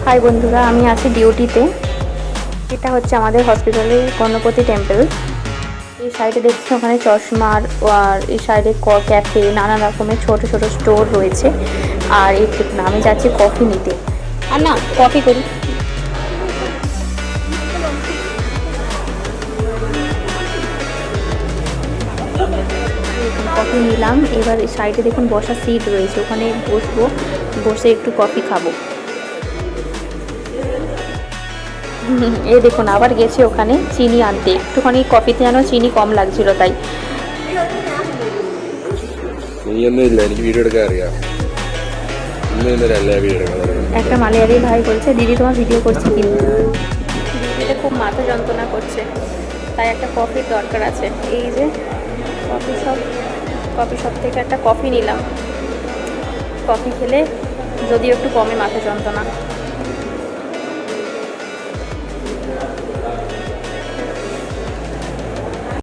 High বন্ধুরা, আমি আছি ডিউটিতে। এটা হচ্ছে আমাদের হসপিটালের গণপতি টেম্পল। এই সাইডে দেখছি ওখানে চশমার, আর এই সাইডে ক্যাফে, নানা রকমের ছোট ছোট স্টোর রয়েছে। আর এই দেখুন, আমি যাচ্ছি কফি নিতে। আর না, কফি করি। কফি নিলাম। এবার এই সাইডে দেখুন বসার সিট রয়েছে, ওখানে বসবো, বসে একটু কফি খাবো। এই দেখুন আবার গেছে ওখানে চিনি আনতে, একটুখানি কফিতে যেন চিনি কম লাগছিল তাই। একটা মালয়ালি ভাই বলছে, দিদি তোমার ভিডিও করছে কিন্তু। দিদিটা খুব মাথা যন্ত্রণা করছে, তাই একটা কফির দরকার আছে। এই যে কফি শপ থেকে একটা কফি নিলাম। কফি খেলে যদিও একটু কমে মাথা যন্ত্রণা।